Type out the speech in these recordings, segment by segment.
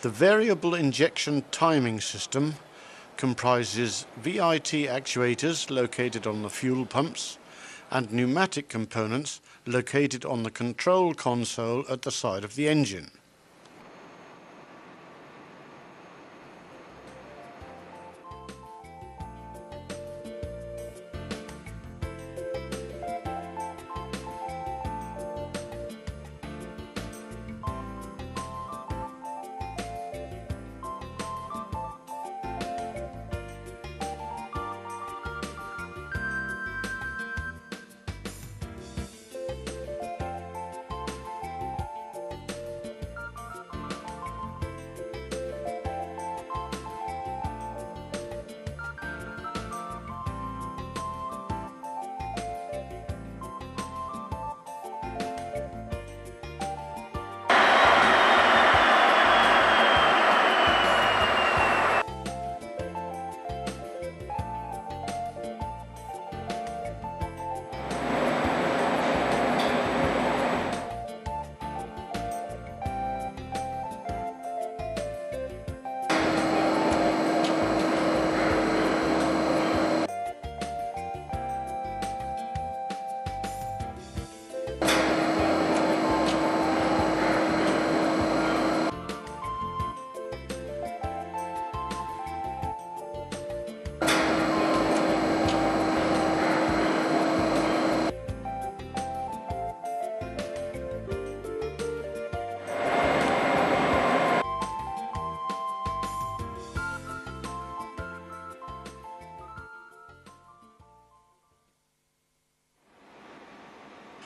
The variable injection timing system comprises VIT actuators located on the fuel pumps and pneumatic components located on the control console at the side of the engine.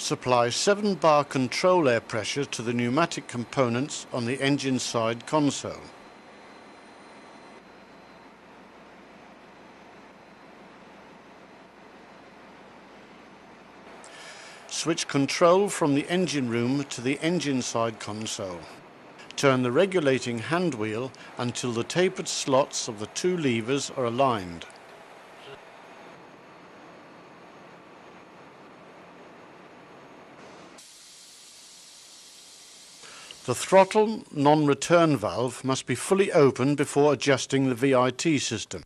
Supply 7 bar control air pressure to the pneumatic components on the engine side console. Switch control from the engine room to the engine side console. Turn the regulating hand wheel until the tapered slots of the two levers are aligned. The throttle non-return valve must be fully open before adjusting the VIT system.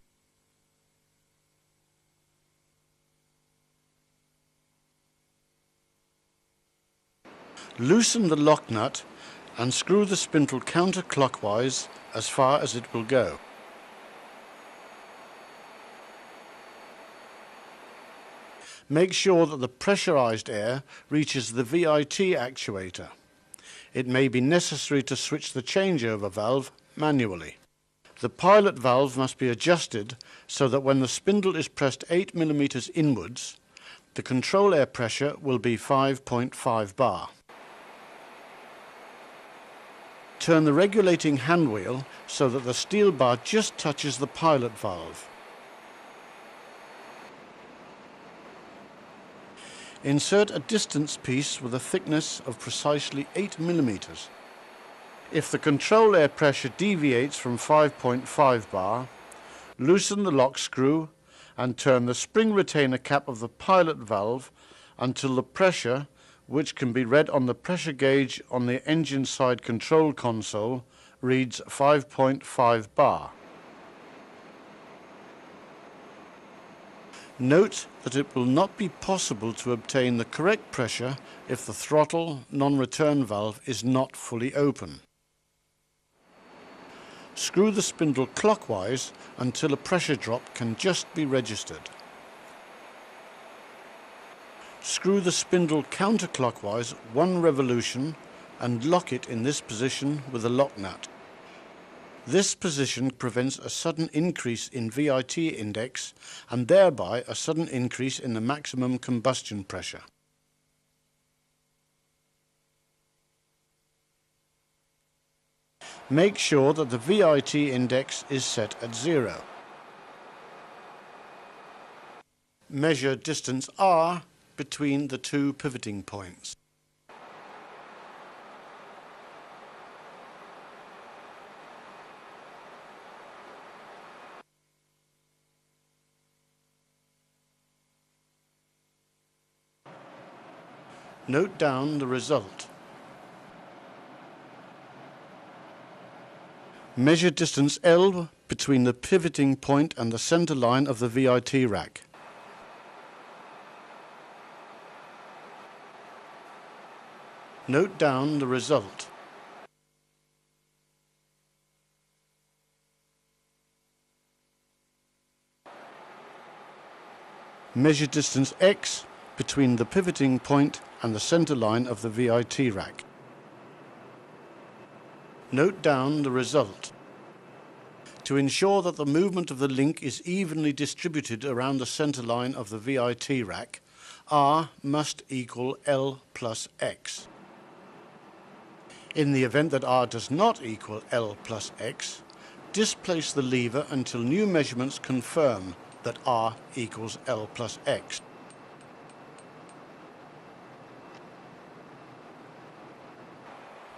Loosen the lock nut and screw the spindle counterclockwise as far as it will go. Make sure that the pressurized air reaches the VIT actuator. It may be necessary to switch the changeover valve manually. The pilot valve must be adjusted so that when the spindle is pressed 8 mm inwards, the control air pressure will be 5.5 bar. Turn the regulating hand wheel so that the steel bar just touches the pilot valve. Insert a distance piece with a thickness of precisely 8 mm. If the control air pressure deviates from 5.5 bar, loosen the lock screw and turn the spring retainer cap of the pilot valve until the pressure, which can be read on the pressure gauge on the engine side control console, reads 5.5 bar. Note that it will not be possible to obtain the correct pressure if the throttle non-return valve is not fully open. Screw the spindle clockwise until a pressure drop can just be registered. Screw the spindle counterclockwise 1 revolution and lock it in this position with a lock nut. This position prevents a sudden increase in VIT index and thereby a sudden increase in the maximum combustion pressure. Make sure that the VIT index is set at 0. Measure distance R between the two pivoting points. Note down the result. Measure distance L between the pivoting point and the center line of the VIT rack. Note down the result. Measure distance X between the pivoting point and the center line of the VIT rack. Note down the result. To ensure that the movement of the link is evenly distributed around the center line of the VIT rack, R must equal L plus X. In the event that R does not equal L plus X, displace the lever until new measurements confirm that R equals L plus X.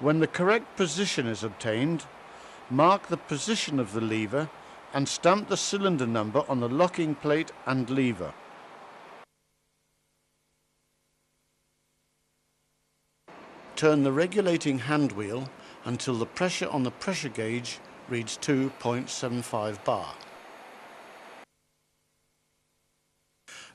When the correct position is obtained, mark the position of the lever and stamp the cylinder number on the locking plate and lever. Turn the regulating hand wheel until the pressure on the pressure gauge reads 2.75 bar.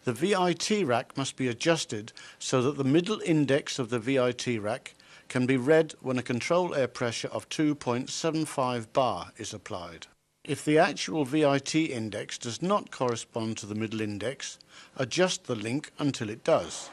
The VIT rack must be adjusted so that the middle index of the VIT rack can be read when a control air pressure of 2.75 bar is applied. If the actual VIT index does not correspond to the middle index, adjust the link until it does.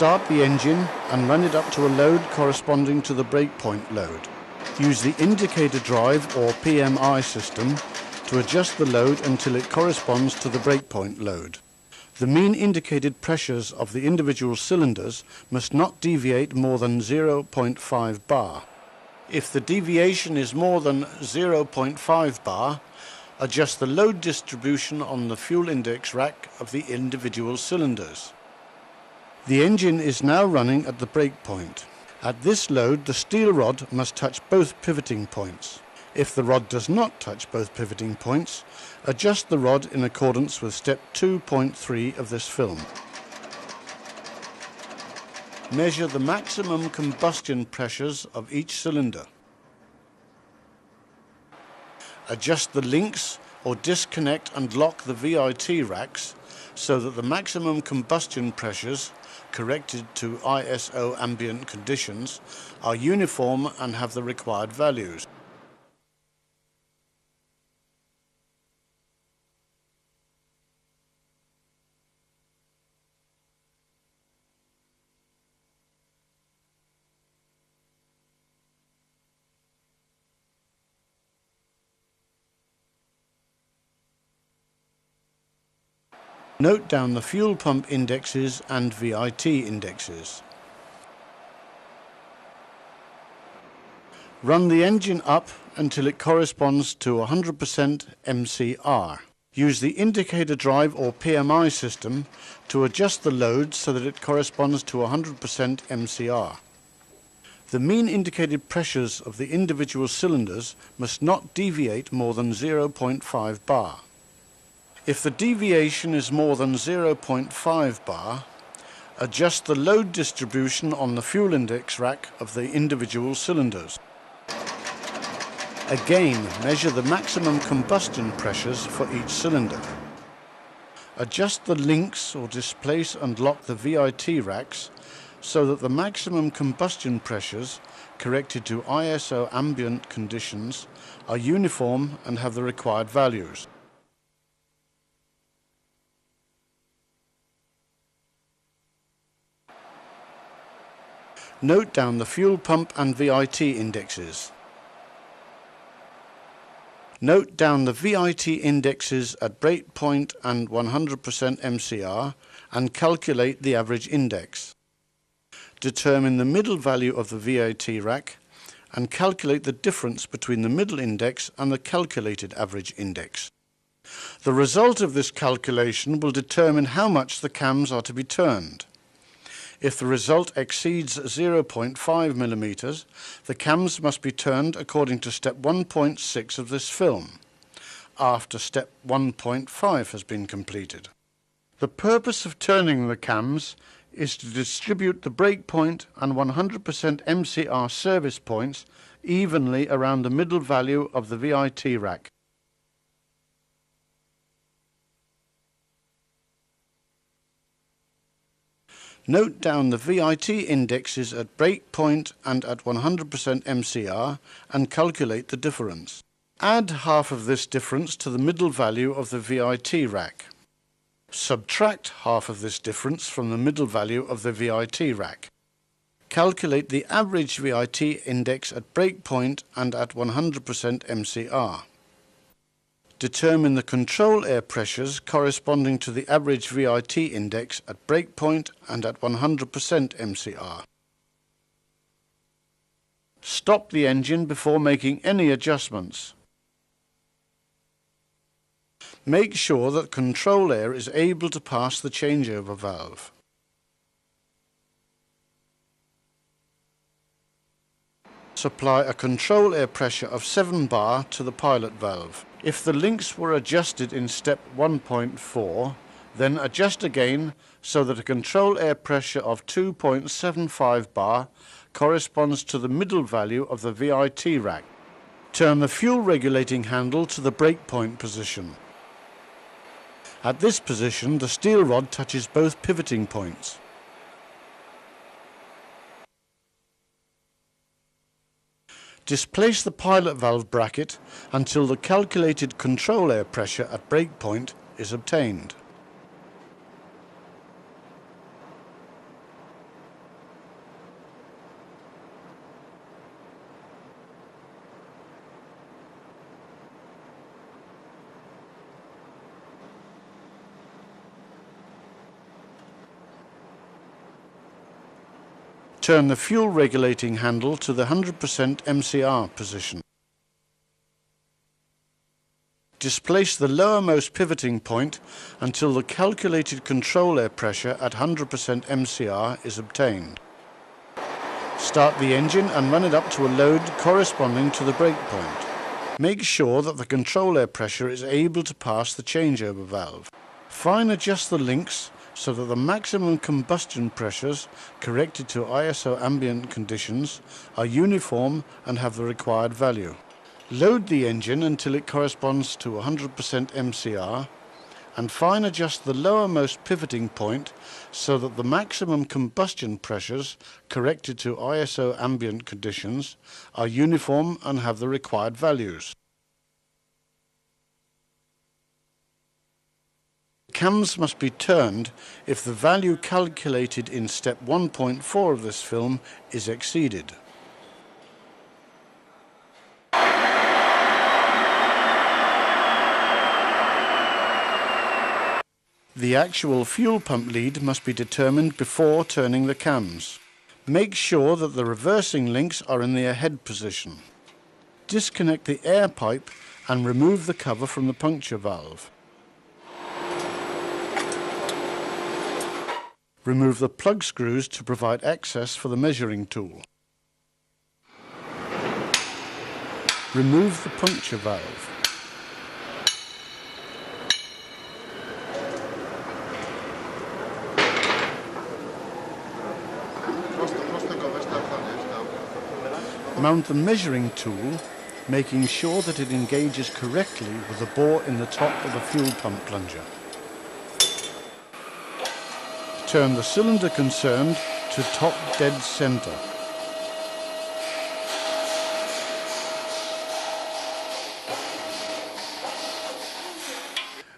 Start the engine and run it up to a load corresponding to the breakpoint load. Use the indicator drive or PMI system to adjust the load until it corresponds to the breakpoint load. The mean indicated pressures of the individual cylinders must not deviate more than 0.5 bar. If the deviation is more than 0.5 bar, adjust the load distribution on the fuel index rack of the individual cylinders. The engine is now running at the breakpoint. At this load, the steel rod must touch both pivoting points. If the rod does not touch both pivoting points, adjust the rod in accordance with step 2.3 of this film. Measure the maximum combustion pressures of each cylinder. Adjust the links or disconnect and lock the VIT racks so that the maximum combustion pressures, corrected to ISO ambient conditions, are uniform and have the required values. Note down the fuel pump indexes and VIT indexes. Run the engine up until it corresponds to 100% MCR. Use the indicator drive or PMI system to adjust the load so that it corresponds to 100% MCR. The mean indicated pressures of the individual cylinders must not deviate more than 0.5 bar. If the deviation is more than 0.5 bar, adjust the load distribution on the fuel index rack of the individual cylinders. Again, measure the maximum combustion pressures for each cylinder. Adjust the links or displace and lock the VIT racks so that the maximum combustion pressures, corrected to ISO ambient conditions, are uniform and have the required values. Note down the fuel pump and VIT indexes. Note down the VIT indexes at breakpoint and 100% MCR and calculate the average index. Determine the middle value of the VIT rack and calculate the difference between the middle index and the calculated average index. The result of this calculation will determine how much the cams are to be turned. If the result exceeds 0.5 millimeters, the cams must be turned according to step 1.6 of this film, after step 1.5 has been completed. The purpose of turning the cams is to distribute the breakpoint and 100% MCR service points evenly around the middle value of the VIT rack. Note down the VIT indexes at breakpoint and at 100% MCR and calculate the difference. Add half of this difference to the middle value of the VIT rack. Subtract half of this difference from the middle value of the VIT rack. Calculate the average VIT index at breakpoint and at 100% MCR. Determine the control air pressures corresponding to the average VIT index at breakpoint and at 100% MCR. Stop the engine before making any adjustments. Make sure that control air is able to pass the changeover valve. Supply a control air pressure of 7 bar to the pilot valve. If the links were adjusted in step 1.4, then adjust again so that a control air pressure of 2.75 bar corresponds to the middle value of the VIT rack. Turn the fuel regulating handle to the breakpoint position. At this position, the steel rod touches both pivoting points. Displace the pilot valve bracket until the calculated control air pressure at breakpoint is obtained. Turn the fuel regulating handle to the 100% MCR position. Displace the lowermost pivoting point until the calculated control air pressure at 100% MCR is obtained. Start the engine and run it up to a load corresponding to the breakpoint. Make sure that the control air pressure is able to pass the changeover valve. Fine adjust the links so that the maximum combustion pressures, corrected to ISO ambient conditions, are uniform and have the required value. Load the engine until it corresponds to 100% MCR, and fine adjust the lowermost pivoting point so that the maximum combustion pressures, corrected to ISO ambient conditions, are uniform and have the required values. Cams must be turned if the value calculated in step 1.4 of this film is exceeded. The actual fuel pump lead must be determined before turning the cams. Make sure that the reversing links are in the ahead position. Disconnect the air pipe and remove the cover from the puncture valve. Remove the plug screws to provide access for the measuring tool. Remove the puncture valve. Mount the measuring tool, making sure that it engages correctly with the bore in the top of the fuel pump plunger. Turn the cylinder concerned to top dead center.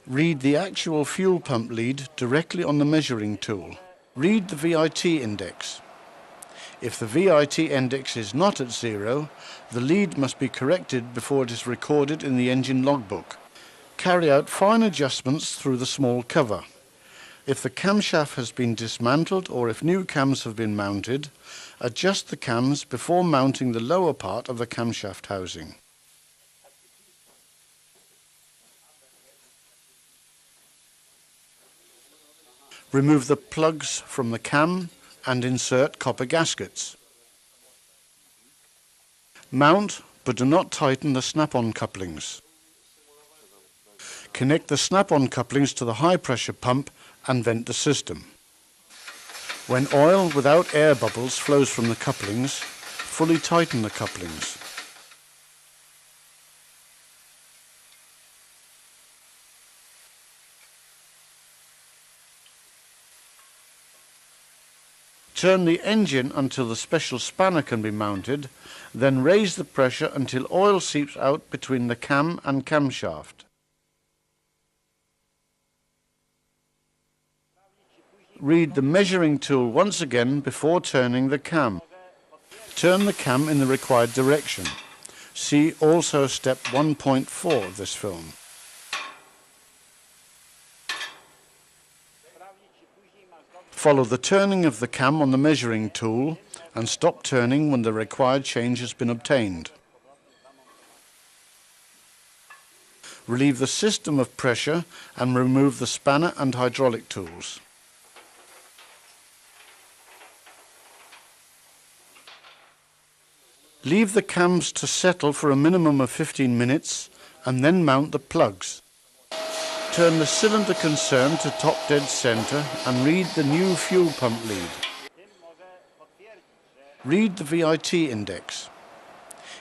Read the actual fuel pump lead directly on the measuring tool. Read the VIT index. If the VIT index is not at 0, the lead must be corrected before it is recorded in the engine logbook. Carry out fine adjustments through the small cover. If the camshaft has been dismantled or if new cams have been mounted, adjust the cams before mounting the lower part of the camshaft housing. Remove the plugs from the cam, and insert copper gaskets. Mount, but do not tighten the snap-on couplings. Connect the snap-on couplings to the high-pressure pump and vent the system. When oil without air bubbles flows from the couplings, fully tighten the couplings. Turn the engine until the special spanner can be mounted, then raise the pressure until oil seeps out between the cam and camshaft. Read the measuring tool once again before turning the cam. Turn the cam in the required direction. See also step 1.4 of this film. Follow the turning of the cam on the measuring tool and stop turning when the required change has been obtained. Relieve the system of pressure and remove the spanner and hydraulic tools. Leave the cams to settle for a minimum of 15 minutes and then mount the plugs. Turn the cylinder concern to top dead center and read the new fuel pump lead. Read the VIT index.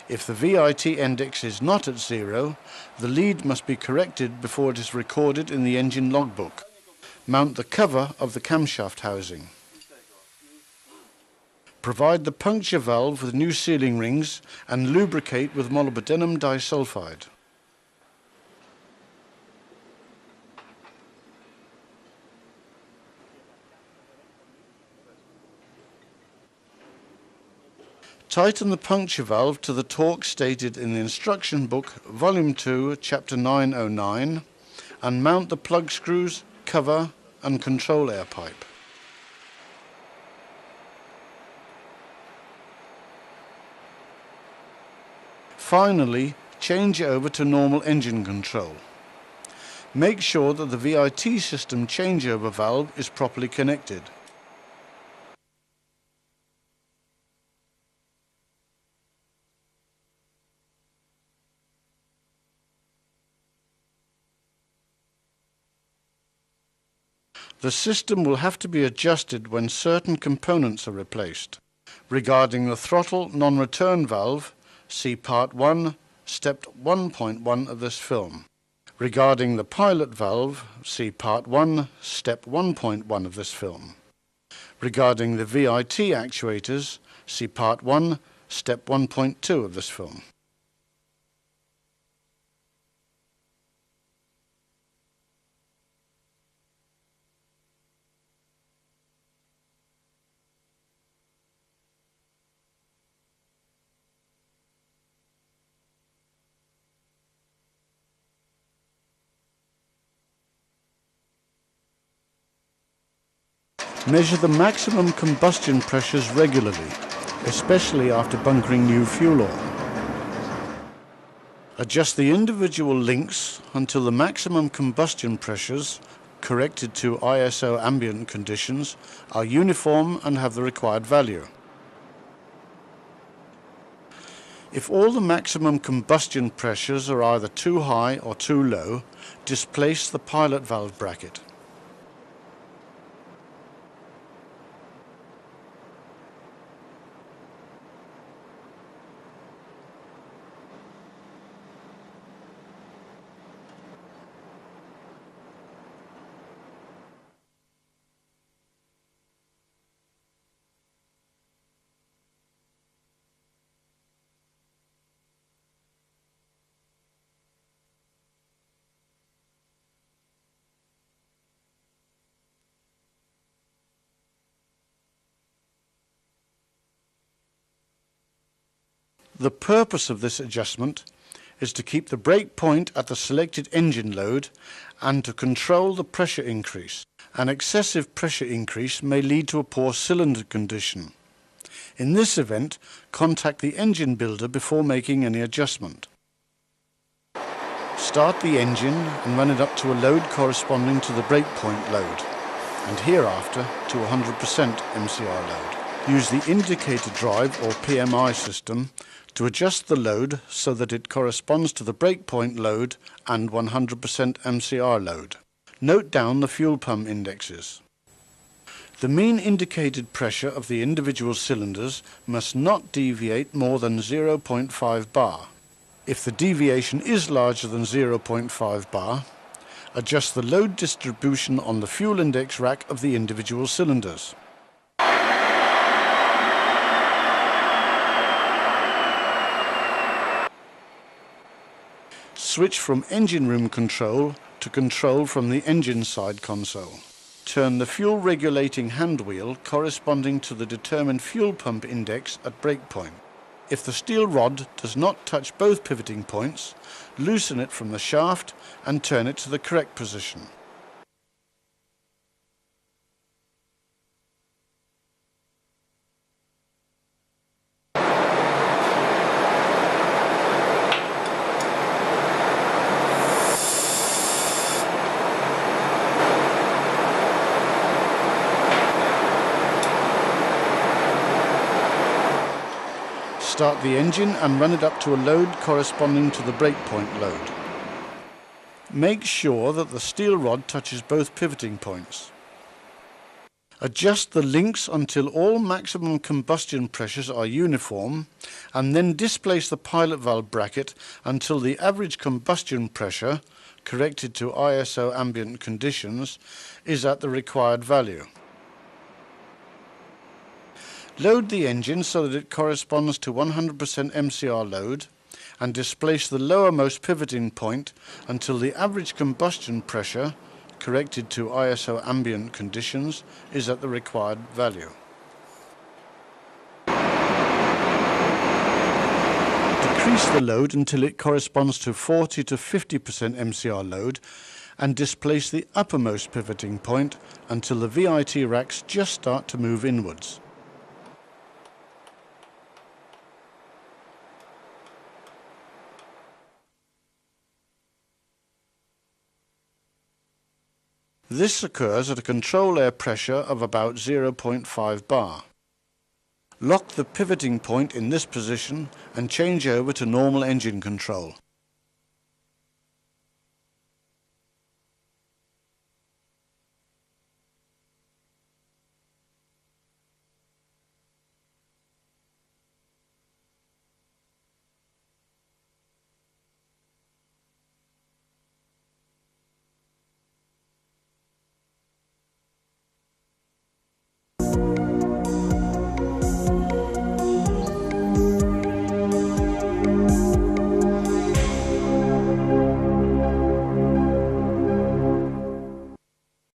If the VIT index is not at 0, the lead must be corrected before it is recorded in the engine logbook. Mount the cover of the camshaft housing. Provide the puncture valve with new sealing rings and lubricate with molybdenum disulfide. Tighten the puncture valve to the torque stated in the instruction book, Volume 2, Chapter 909, and mount the plug screws, cover and control air pipe. Finally, change over to normal engine control. Make sure that the VIT system changeover valve is properly connected. The system will have to be adjusted when certain components are replaced. Regarding the throttle non-return valve, see Part 1, Step 1.1 of this film. Regarding the pilot valve, see Part 1, Step 1.1 of this film. Regarding the VIT actuators, see Part 1, Step 1.2 of this film. Measure the maximum combustion pressures regularly, especially after bunkering new fuel oil. Adjust the individual links until the maximum combustion pressures, corrected to ISO ambient conditions, are uniform and have the required value. If all the maximum combustion pressures are either too high or too low, displace the pilot valve bracket. The purpose of this adjustment is to keep the brake point at the selected engine load and to control the pressure increase. An excessive pressure increase may lead to a poor cylinder condition. In this event, contact the engine builder before making any adjustment. Start the engine and run it up to a load corresponding to the brake point load. and hereafter to 100% MCR load. Use the indicator drive or PMI system to adjust the load so that it corresponds to the breakpoint load and 100% MCR load. Note down the fuel pump indexes. The mean indicated pressure of the individual cylinders must not deviate more than 0.5 bar. If the deviation is larger than 0.5 bar, adjust the load distribution on the fuel index rack of the individual cylinders. Switch from engine room control to control from the engine side console. Turn the fuel regulating hand wheel corresponding to the determined fuel pump index at breakpoint. If the steel rod does not touch both pivoting points, loosen it from the shaft and turn it to the correct position. Start the engine and run it up to a load corresponding to the breakpoint load. Make sure that the steel rod touches both pivoting points. Adjust the links until all maximum combustion pressures are uniform, and then displace the pilot valve bracket until the average combustion pressure, corrected to ISO ambient conditions, is at the required value. Load the engine so that it corresponds to 100% MCR load and displace the lowermost pivoting point until the average combustion pressure, corrected to ISO ambient conditions, is at the required value. Decrease the load until it corresponds to 40 to 50% MCR load and displace the uppermost pivoting point until the VIT racks just start to move inwards. This occurs at a control air pressure of about 0.5 bar. Lock the pivoting point in this position and change over to normal engine control.